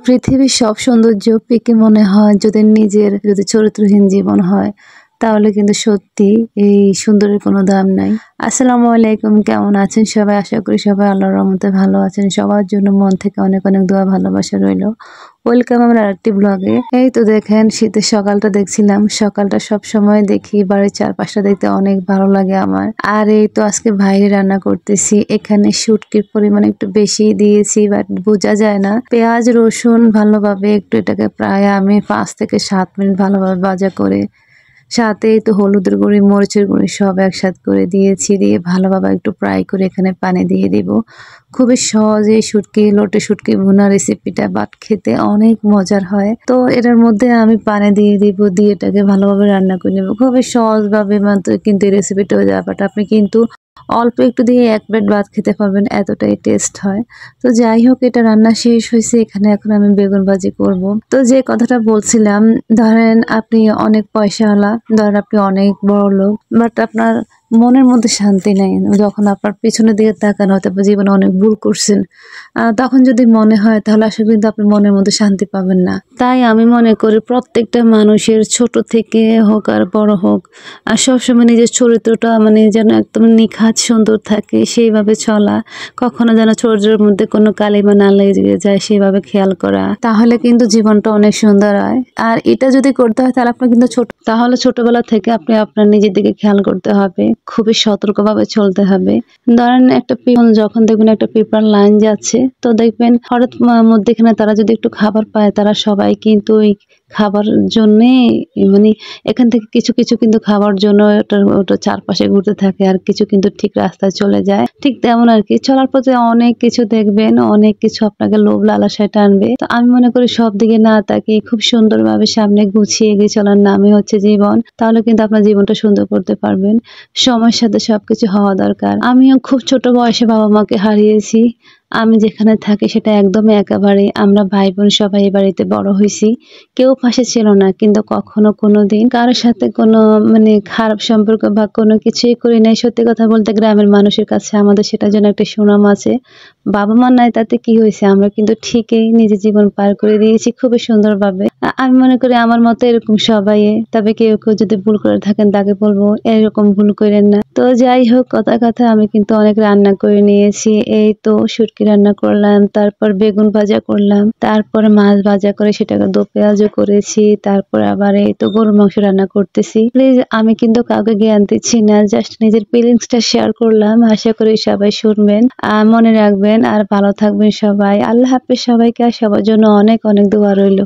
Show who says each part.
Speaker 1: পৃথিবীর সব সৌন্দর্য ফিকে মনে হয় যদি চরিত্রহীন জীবন হয়, তাহলে কিন্তু সত্যি এই সুন্দরের কোনো দাম নাই। আসসালামু আলাইকুম, কেমন আছেন সবাই? আশা করি সবাই আল্লাহর রহমতে ভালো আছেন। সবার জন্য মন থেকে অনেক অনেক দোয়া ভালোবাসা রইল। ওয়েলকাম আমার আরেকটি ব্লগে। এই তো দেখেন শীতের সকালটা দেখছিলাম। সকালটা সব সময় দেখি, বাড়ির চারপাশটা দেখতে অনেক ভালো লাগে আমার। আর এই তো আজকে বাইরে রান্না করতেছি। এখানে শুটকির পরিমাণ একটু বেশি দিয়েছি, বাট বোঝা যায় না। পেঁয়াজ রসুন ভালোভাবে একটু এটাকে প্রায় আমি 5 থেকে 7 মিনিট ভালোভাবে ভাজা করে, সাথেই তো হলুদের গুঁড়ি মরিচের গুঁড়ি সব একসাথে করে দিয়েছি। দিয়ে ভালোভাবে একটু ফ্রাই করে এখানে পানি দিয়ে দিব। খুবই সহজে লোটে শুটকি ভুনা রেসিপিটা, বাট খেতে অনেক মজার হয়। তো এটার মধ্যে আমি পানি দিয়ে দিব, দিয়ে এটাকে ভালোভাবে রান্না করে নেব। খুবই সহজভাবে মাত্র কিন্তু এই রেসিপিটা হয়ে যায়, বাট আপনি কিন্তু অল্প একটু দিয়ে 1 প্লেট ভাত খেতে পারবেন, এতটাই টেস্ট হয়। তো যাই হোক, এটা রান্না শেষ হয়েছে। এখানে এখন আমি বেগুন ভাজি করব। তো যে কথাটা বলছিলাম, ধরেন আপনি অনেক পয়সাওয়ালা, ধরেন আপনি অনেক বড় লোক, বাট আপনার মনের মধ্যে শান্তি নাই। যখন আপনার পিছনের দিকে তাকান, হয়তো জীবনে অনেক ভুল করছেন, তখন যদি মনে হয়, তাহলে আসলে কিন্তু আপনি মনের মধ্যে শান্তি পাবেন না। তাই আমি মনে করি প্রত্যেকটা মানুষের, ছোট থেকে হোক আর বড় হোক, আর সবসময় নিজের চরিত্রটা যেন একদম নিখাত সুন্দর থাকে, সেইভাবে চলা। কখনো যেন চরিত্রের মধ্যে কোনো কালিমা না লেগে যায়, সেভাবে খেয়াল করা। তাহলে কিন্তু জীবনটা অনেক সুন্দর হয়। আর এটা যদি করতে হয়, তাহলে আপনার কিন্তু ছোটবেলা থেকে আপনি আপনার নিজের দিকে খেয়াল করতে হবে। খুবই সতর্কভাবে চলতে হবে। ধরেন যখন দেখবেন একটা পিঁপড়ার লাইন যাচ্ছে, তো দেখবেন হঠাৎ মধ্যেখানে তারা যদি একটু খাবার পায়, তারা সবাই কিন্তু ওই খাবার জন্যে এখান থেকে কিছু কিছু কিন্তু খাবার জন্য ওটা চারপাশে ঘুরতে থাকে, আর কিছু কিন্তু ঠিক রাস্তায় চলে যায়। ঠিক তেমন আর কি, চলার পথে অনেক কিছু দেখবেন, অনেক কিছু আপনাকে লোভ লালসায় টানবে। তো আমি মনে করি সব দিকে না তাকিয়ে খুব সুন্দরভাবে সামনে গুছিয়ে এগিয়ে চলার নামই হচ্ছে জীবন। তাহলে কিন্তু আপনার জীবনটা সুন্দর করতে পারবেন। সময়ের সাথে সবকিছু হওয়া দরকার। আমিও খুব ছোট বয়সে বাবা মাকে হারিয়েছি। আমি যেখানে থাকি সেটা একদমই একেবারে, আমরা ভাই বোন সবাই এই বাড়িতে বড় হয়েছি। কেউ পাশে ছিল না, কিন্তু কখনো কোনোদিন কারোর সাথে কোনো খারাপ সম্পর্ক বা কোনো কিছুই করি নাই। সত্যি কথা বলতে, গ্রামের মানুষের কাছে আমাদের সেটার জন্য একটা সুনাম আছে। বাবা মা নাই তাতে কি হয়েছে, আমরা কিন্তু ঠিকই নিজের জীবন পার করে দিয়েছি খুবই সুন্দরভাবে। আমি মনে করি আমার মতো এরকম সবাই। তবে কেউ কেউ যদি ভুল করে থাকেন, তাকে বলবো এরকম ভুল করেন না। তো যাই হোক, কথা কথা আমি কিন্তু অনেক রান্না করে নিয়েছি। এই তো শুটকি রান্না করলাম, তারপর বেগুন ভাজা করলাম, তারপর মাছ ভাজা করে সেটাকে দো পেঁয়াজও করেছি, তারপর আবার এই তো গরুর মাংস রান্না করতেছি। প্লিজ, আমি কিন্তু কাউকে জ্ঞান দিচ্ছি না, জাস্ট নিজের ফিলিংসটা শেয়ার করলাম। আশা করি সবাই শুনবেন, মনে রাখবেন, আর ভালো থাকবেন সবাই। আল্লাহ হাফেজ সবাইকে, আর সবার জন্য অনেক অনেক দোয়া রইল।